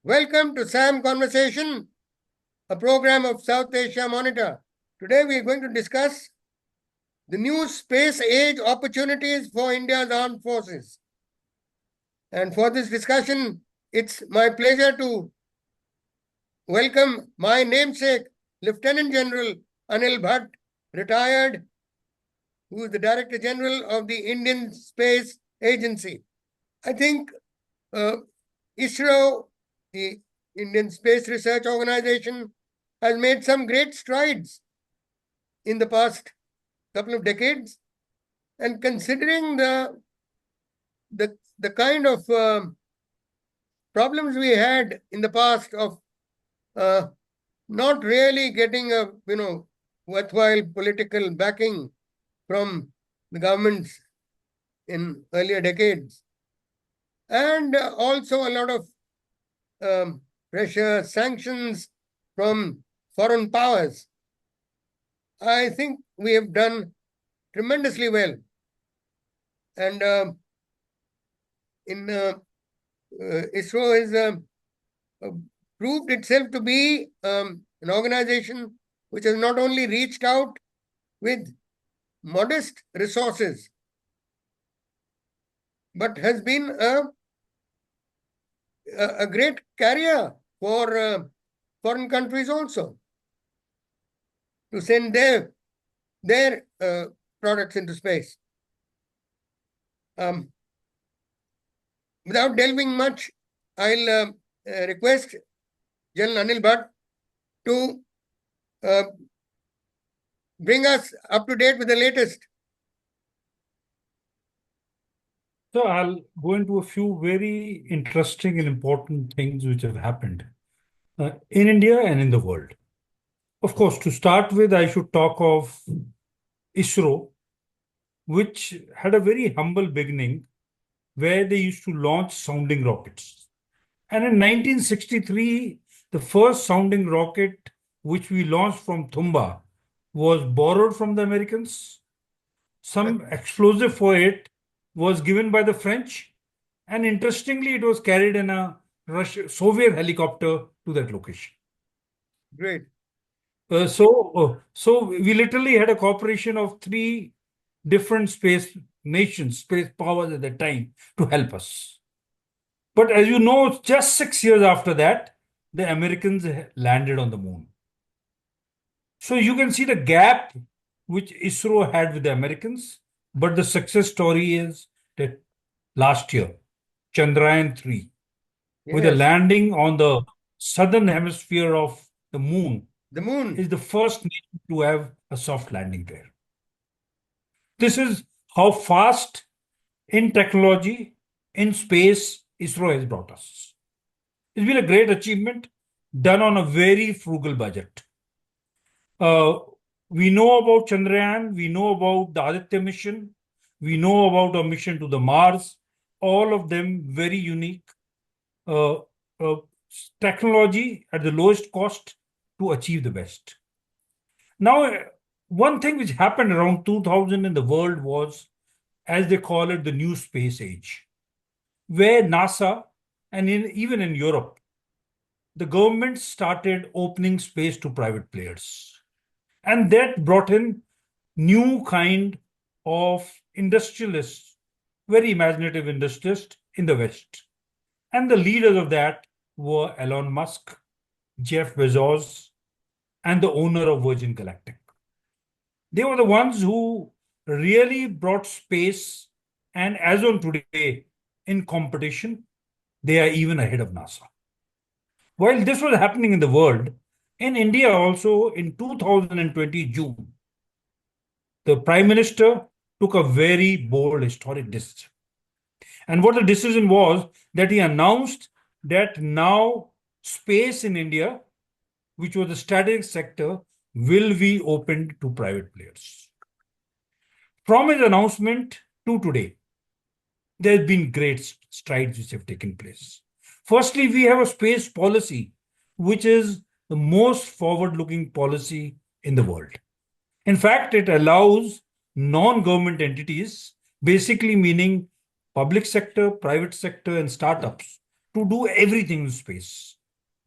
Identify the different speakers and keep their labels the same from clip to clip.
Speaker 1: Welcome to SAM Conversation, a program of South Asia Monitor. Today we are going to discuss the new space age opportunities for India's armed forces. And for this discussion, it's my pleasure to welcome my namesake, Lieutenant General Anil Bhat, retired, who is the Director General of the Indian Space Agency. I think ISRO, the Indian Space Research Organization, has made some great strides in the past couple of decades. And considering the kind of problems we had in the past of not really getting a worthwhile political backing from the governments in earlier decades, and also a lot of pressure, sanctions from foreign powers, I think we have done tremendously well. And ISRO has proved itself to be an organization which has not only reached out with modest resources, but has been a great carrier for foreign countries also to send their products into space. Without delving much, I'll request General Anil Bhat to bring us up to date with the latest.
Speaker 2: So I'll go into a few very interesting and important things which have happened in India and in the world. Of course, to start with, I should talk of ISRO, which had a very humble beginning where they used to launch sounding rockets. And in 1963, the first sounding rocket which we launched from Thumba was borrowed from the Americans. Some explosive for it was given by the French, and interestingly, it was carried in a Soviet helicopter to that location.
Speaker 1: Great.
Speaker 2: So we literally had a cooperation of three different space nations, space powers at the time to help us. But as you know, just 6 years after that, the Americans landed on the moon. So you can see the gap which ISRO had with the Americans. But the success story is that last year, Chandrayaan-3, with a landing on the southern hemisphere of the moon, is the first nation to have a soft landing there. This is how fast in technology, in space, ISRO has brought us. It's been a great achievement done on a very frugal budget. We know about Chandrayaan, we know about the Aditya mission, we know about a mission to the Mars, all of them very unique. Technology at the lowest cost to achieve the best. Now, one thing which happened around 2000 in the world was, as they call it, the new space age, where NASA and even in Europe, the government started opening space to private players. And that brought in new kind of industrialists, very imaginative industrialists in the West. And the leaders of that were Elon Musk, Jeff Bezos, and the owner of Virgin Galactic. They were the ones who really brought space, and as on today, in competition, they are even ahead of NASA. While this was happening in the world, in India also in 2020 June, the Prime Minister took a very bold historic decision. And what the decision was that he announced that now space in India, which was a strategic sector, will be opened to private players. From his announcement to today, there have been great strides which have taken place. Firstly, we have a space policy, which is the most forward-looking policy in the world. In fact, it allows non-government entities, basically meaning public sector, private sector, and startups, to do everything in space,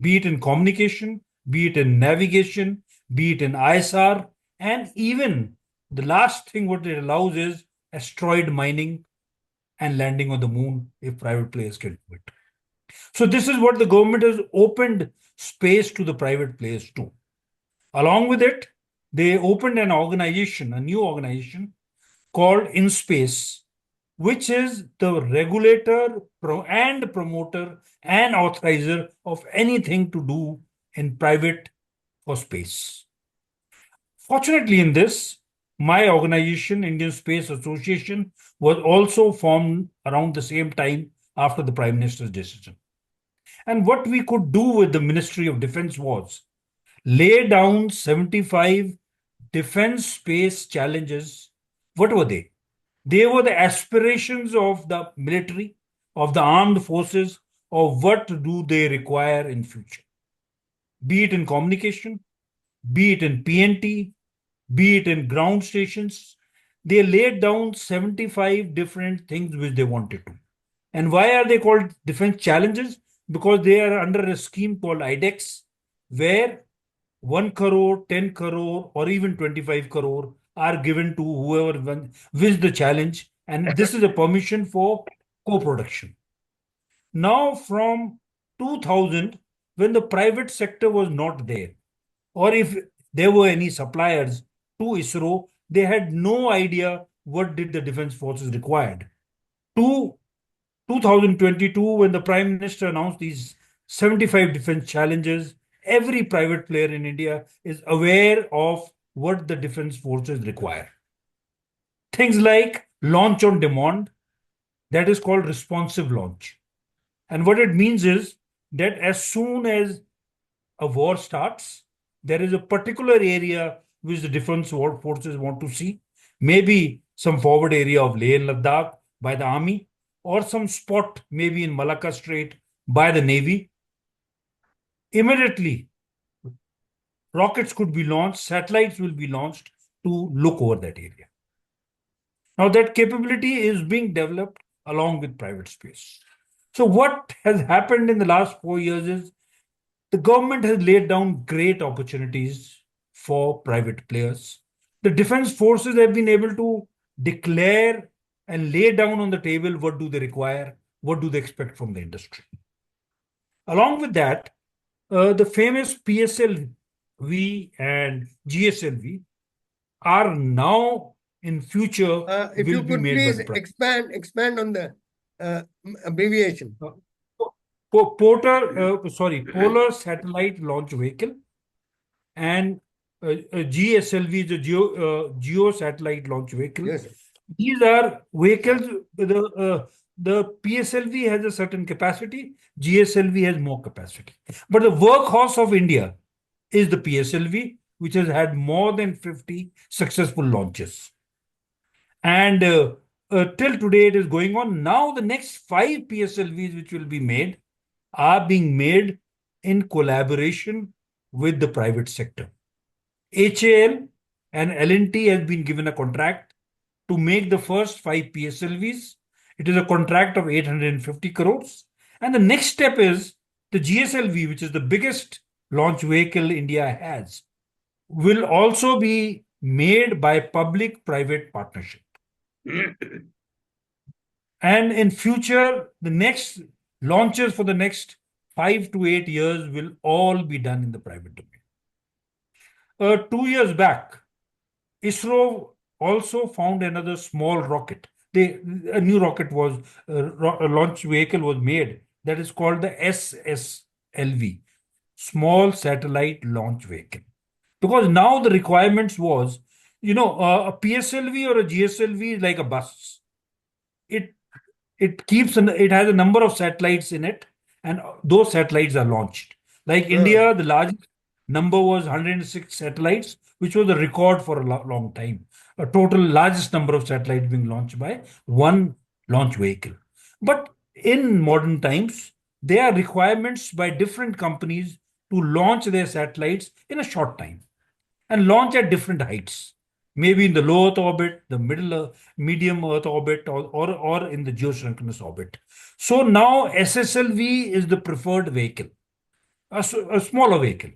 Speaker 2: be it in communication, be it in navigation, be it in ISR, and even the last thing what it allows is asteroid mining and landing on the moon if private players can do it. So this is what the government has opened space to the private players too. Along with it, they opened an organization, a new organization called InSpace, which is the regulator and promoter and authorizer of anything to do in private or space. Fortunately, in this, my organization, Indian Space Association, was also formed around the same time after the Prime Minister's decision. And what we could do with the Ministry of Defense was lay down 75 defense space challenges. What were they? They were the aspirations of the military, of the armed forces, of what do they require in future. Be it in communication, be it in PNT, be it in ground stations, they laid down 75 different things which they wanted to. And why are they called defense challenges? Because they are under a scheme called IDEX, where 1 crore, 10 crore, or even 25 crore are given to whoever wins the challenge. And this is a permission for co-production. Now, from 2000, when the private sector was not there, or if there were any suppliers to ISRO, they had no idea what did the defense forces required. To 2022, when the Prime Minister announced these 75 defense challenges, every private player in India is aware of what the defense forces require. Things like launch on demand, that is called responsive launch. And what it means is that as soon as a war starts, there is a particular area which the defense forces want to see, maybe some forward area of Leh and Ladakh by the army, or some spot maybe in Malacca Strait by the Navy. Immediately, rockets could be launched, satellites will be launched to look over that area. Now, that capability is being developed along with private space. So, what has happened in the last 4 years is the government has laid down great opportunities for private players. The defense forces have been able to declare and lay down on the table what do they require, what do they expect from the industry. Along with that, the famous PSLV and GSLV are now in future
Speaker 1: If
Speaker 2: will
Speaker 1: you
Speaker 2: be
Speaker 1: could
Speaker 2: made by
Speaker 1: please
Speaker 2: the private.
Speaker 1: expand on the abbreviation.
Speaker 2: Polar Satellite Launch Vehicle, and GSLV is a Geo Satellite Launch Vehicle.
Speaker 1: Yes.
Speaker 2: These are vehicles. The PSLV has a certain capacity. GSLV has more capacity. But the workhorse of India is the PSLV, which has had more than 50 successful launches. And till today, it is going on. Now, the next 5 PSLVs which will be made are being made in collaboration with the private sector. HAL and L&T has been given a contract to make the first 5 PSLVs. It is a contract of 850 crores. And the next step is the GSLV, which is the biggest launch vehicle India has, will also be made by public-private partnership. And in future, the next launches for the next 5 to 8 years will all be done in the private domain. 2 years back, ISRO also found another small rocket. A new rocket was, a launch vehicle was made that is called the SSLV, Small Satellite Launch Vehicle. Because now the requirements was, a PSLV or a GSLV is like a bus. It has a number of satellites in it, and those satellites are launched. Like India, the largest number was 106 satellites, which was a record for a long time. A total largest number of satellites being launched by one launch vehicle. But in modern times, there are requirements by different companies to launch their satellites in a short time and launch at different heights. maybe in the low Earth orbit, the medium Earth orbit, or in the geosynchronous orbit. So now SSLV is the preferred vehicle, a smaller vehicle.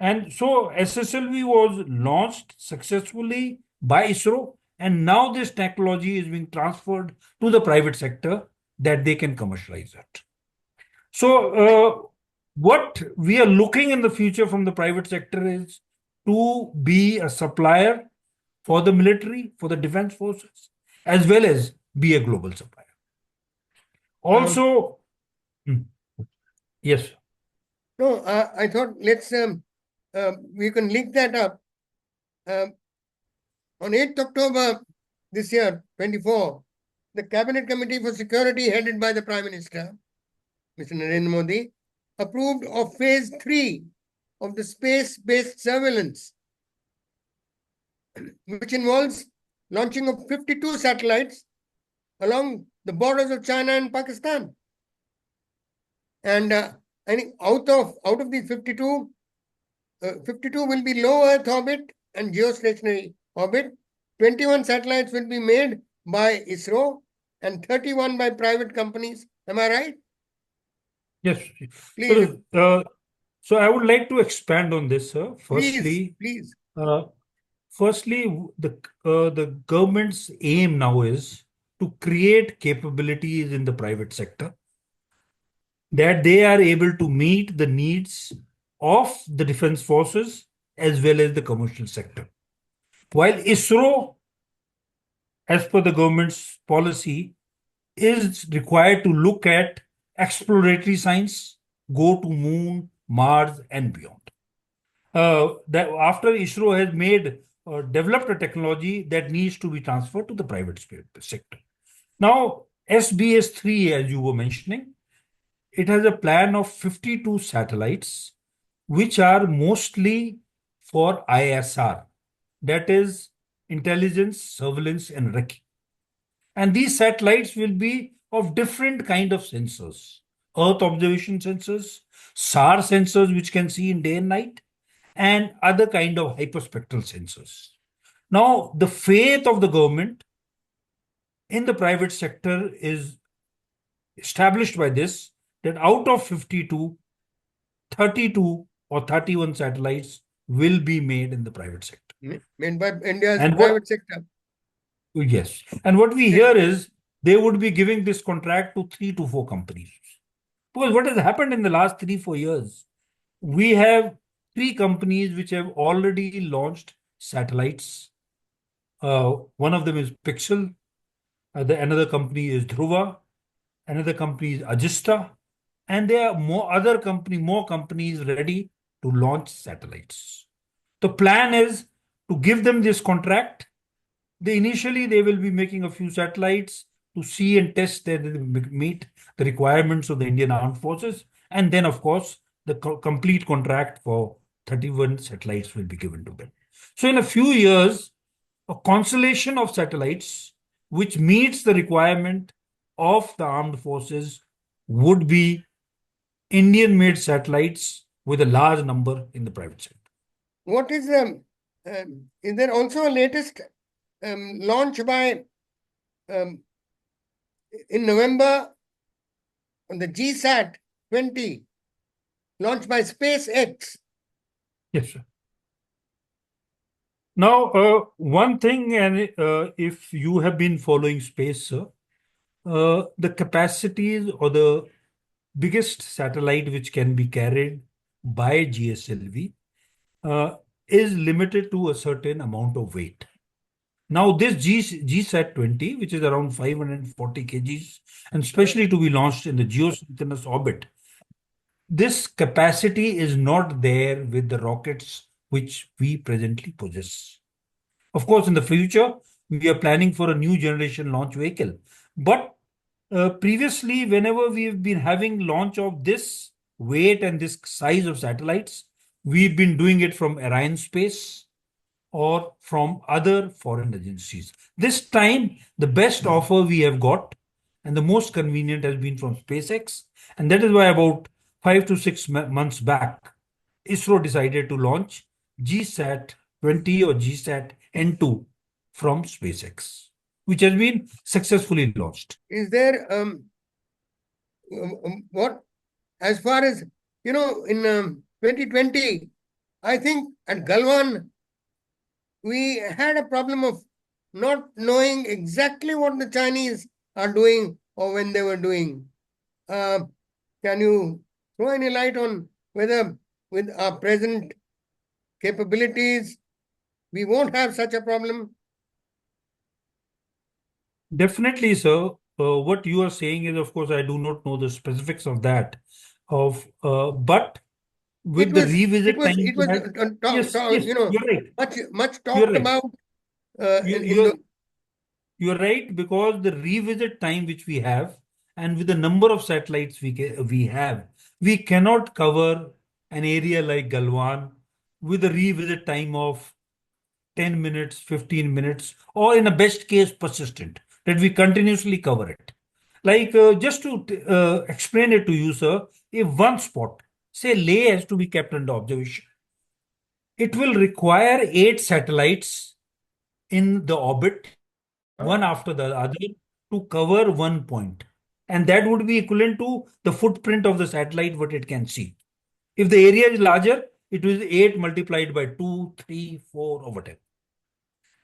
Speaker 2: And so SSLV was launched successfully by ISRO, and now this technology is being transferred to the private sector that they can commercialize it. So, what we are looking in the future from the private sector is to be a supplier for the military, for the defense forces, as well as be a global supplier.
Speaker 1: Um,
Speaker 2: Also, yes,
Speaker 1: no, I thought let's we can link that up. On 8th October this year, 24, the Cabinet Committee for Security, headed by the Prime Minister, Mr. Narendra Modi, approved of phase 3 of the space-based surveillance, which involves launching of 52 satellites along the borders of China and Pakistan. And I think out of these 52, 52 will be low Earth orbit and geostationary orbit. 21 satellites will be made by ISRO and 31 by private companies. Am I right?
Speaker 2: yes.
Speaker 1: Please,
Speaker 2: So I would like to expand on this, sir.
Speaker 1: please.
Speaker 2: Uh, firstly, the government's aim now is to create capabilities in the private sector that they are able to meet the needs of the defense forces as well as the commercial sector. While ISRO, as per the government's policy, is required to look at exploratory science, go to moon, Mars, and beyond. That after ISRO has developed a technology that needs to be transferred to the private sector. Now, SBS-3, as you were mentioning, it has a plan of 52 satellites, which are mostly for ISR, that is intelligence, surveillance, and recce. And these satellites will be of different kind of sensors: Earth observation sensors, SAR sensors, which can see in day and night, and other kind of hyperspectral sensors. Now, the faith of the government in the private sector is established by this, that out of 52, 32 or 31 satellites will be made in the private sector.
Speaker 1: Made by India's
Speaker 2: And
Speaker 1: private sector.
Speaker 2: yes, and what we hear is they would be giving this contract to 3 to 4 companies. Because what has happened in the last 3 4 years, we have 3 companies which have already launched satellites. One of them is Pixel, another company is Dhruva, another company is Ajista, and there are more companies ready to launch satellites. The plan is to give them this contract. Initially they will be making a few satellites to see and test that they meet the requirements of the Indian Armed Forces, and then of course the complete contract for 31 satellites will be given to them. So in a few years, a constellation of satellites which meets the requirement of the armed forces would be Indian made satellites with a large number in the private sector.
Speaker 1: What is there also a latest launch by in November on the GSAT 20, launched by SpaceX?
Speaker 2: Yes, sir. Now, one thing, and if you have been following space, sir, the capacities or the biggest satellite which can be carried by GSLV is limited to a certain amount of weight. Now, this GSAT 20, which is around 540 kgs, and especially to be launched in the geosynchronous orbit, this capacity is not there with the rockets which we presently possess. Of course, in the future, we are planning for a new generation launch vehicle. But previously, whenever we've been having launch of this weight and this size of satellites, we've been doing it from Ariane Space or from other foreign agencies. This time, the best offer we have got and the most convenient has been from SpaceX. And that is why about 5 to 6 months back, ISRO decided to launch GSAT 20 or GSAT N2, from SpaceX, which has been successfully launched.
Speaker 1: Is there what, as far as in 2020, I think at Galwan we had a problem of not knowing exactly what the Chinese are doing or when they were doing. Uh, can you throw any light on whether with our present capabilities we won't have such a problem?
Speaker 2: Definitely, sir. What you are saying is, of course, I do not know the specifics of that. But
Speaker 1: It
Speaker 2: with the
Speaker 1: was
Speaker 2: revisit time we had, yes, yes, you're right.
Speaker 1: much
Speaker 2: You're
Speaker 1: talked
Speaker 2: right.
Speaker 1: about
Speaker 2: You,
Speaker 1: in the.
Speaker 2: you're you're right, because the revisit time which we have, and with the number of satellites we have, we cannot cover an area like Galwan with a revisit time of 10 minutes, 15 minutes, or in a best case, persistent, that we continuously cover it. Like, just to explain it to you, sir, if one spot, say Leh, has to be kept under observation, it will require 8 satellites in the orbit, one after the other, to cover one point. And that would be equivalent to the footprint of the satellite, what it can see. If the area is larger, it will be 8 multiplied by 2, 3, 4, or whatever.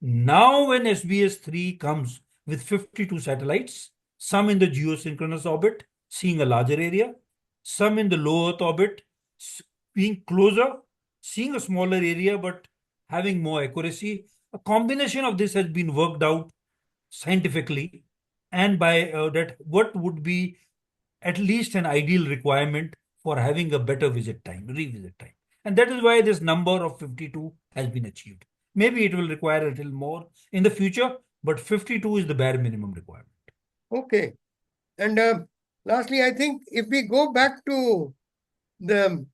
Speaker 2: Now, when SBS-3 comes with 52 satellites, some in the geosynchronous orbit, seeing a larger area, some in the low Earth orbit, being closer, seeing a smaller area but having more accuracy, a combination of this has been worked out scientifically, and by that, what would be at least an ideal requirement for having a better revisit time. And that is why this number of 52 has been achieved. Maybe it will require a little more in the future, but 52 is the bare minimum requirement.
Speaker 1: Okay. And lastly, I think if we go back to the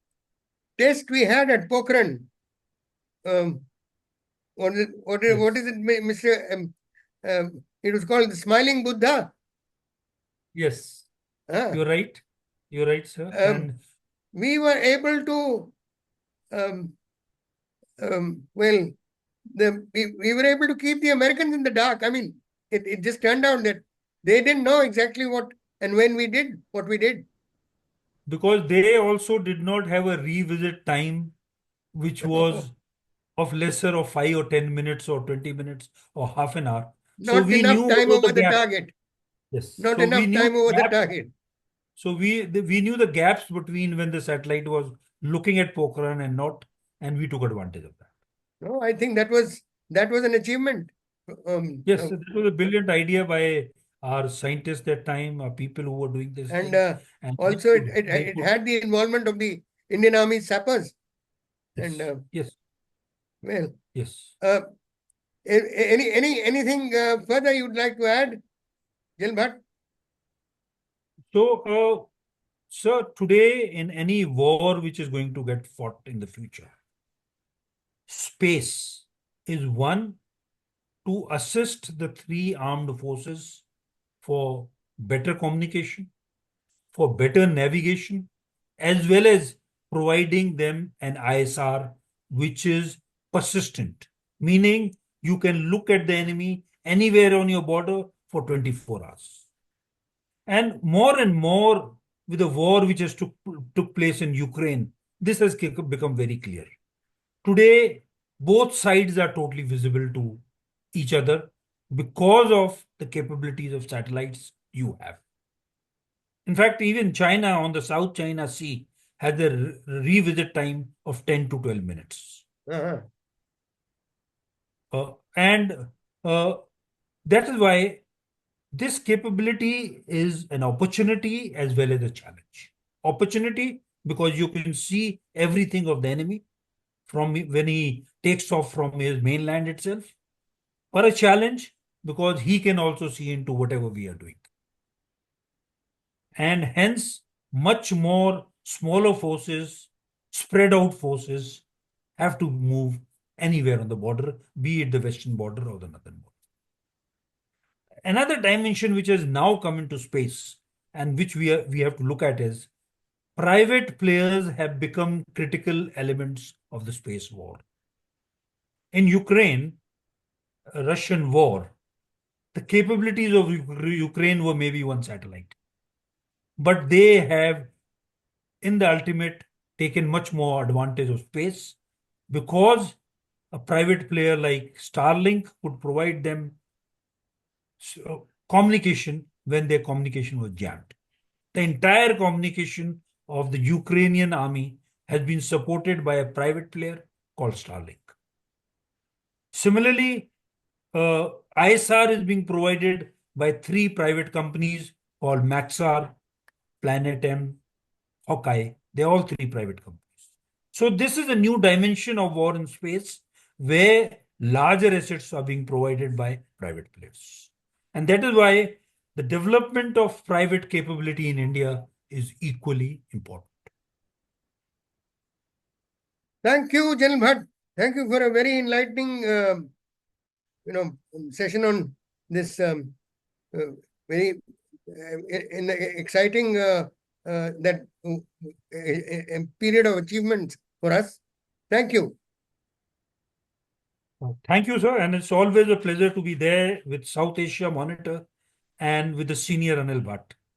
Speaker 1: test we had at Pokhran, um, what
Speaker 2: Yes.
Speaker 1: is it, Mr. It was called the Smiling Buddha.
Speaker 2: Yes,
Speaker 1: Huh?
Speaker 2: you're right. You're right, sir.
Speaker 1: Um,
Speaker 2: And
Speaker 1: we were able to, um, well, we were able to keep the Americans in the dark. I mean, it just turned out that they didn't know exactly what and when we did what we did.
Speaker 2: because they also did not have a revisit time which was of lesser of 5 or 10 minutes or 20 minutes or half an hour. So
Speaker 1: Not
Speaker 2: we knew
Speaker 1: enough
Speaker 2: what
Speaker 1: time
Speaker 2: was the
Speaker 1: over the
Speaker 2: gap.
Speaker 1: target.
Speaker 2: Yes.
Speaker 1: Not
Speaker 2: So we
Speaker 1: enough
Speaker 2: knew
Speaker 1: time over
Speaker 2: the
Speaker 1: the
Speaker 2: gap.
Speaker 1: target.
Speaker 2: So we knew the gaps between when the satellite was looking at Pokhran and not, and we took advantage of that.
Speaker 1: No, I think that was an achievement. Um,
Speaker 2: Yes,
Speaker 1: uh,
Speaker 2: so that was a brilliant idea by our scientists that time, people who were doing this
Speaker 1: and
Speaker 2: thing, and
Speaker 1: also
Speaker 2: they
Speaker 1: it
Speaker 2: could,
Speaker 1: had the involvement of the Indian Army sappers. And
Speaker 2: yes, yes,
Speaker 1: well,
Speaker 2: yes.
Speaker 1: uh, anything further you'd like to add, Gil Bhatt?
Speaker 2: So, sir, today in any war which is going to get fought in the future, space is one to assist the three armed forces for better communication, for better navigation, as well as providing them an ISR which is persistent, meaning you can look at the enemy anywhere on your border for 24 hours. And more with the war which took place in Ukraine, this has become very clear. Today, both sides are totally visible to each other because of the capabilities of satellites you have. In fact, even China on the South China Sea has a revisit time of 10 to 12 minutes.
Speaker 1: Uh-huh.
Speaker 2: And that is why this capability is an opportunity as well as a challenge. Opportunity because you can see everything of the enemy from when he takes off from his mainland itself, or a challenge because he can also see into whatever we are doing. And hence, much more smaller forces, spread out forces, have to move anywhere on the border, be it the western border or the northern border. Another dimension which has now come into space and which we have to look at is private players have become critical elements of the space war. In Ukraine, Russian war, the capabilities of Ukraine were maybe one satellite. But they have, in the ultimate, taken much more advantage of space because a private player like Starlink could provide them communication when their communication was jammed. The entire communication of the Ukrainian army has been supported by a private player called Starlink. Similarly, ISR is being provided by three private companies called Maxar, Planet M, Hawkeye. They're all three private companies. So this is a new dimension of war in space where larger assets are being provided by private players. And that is why the development of private capability in India is equally important.
Speaker 1: Thank you, General Bhatt. Thank you for a very enlightening, session on this very exciting that period of achievements for us. Thank you.
Speaker 2: Thank you, sir. And it's always a pleasure to be there with South Asia Monitor and with the senior Anil Bhatt.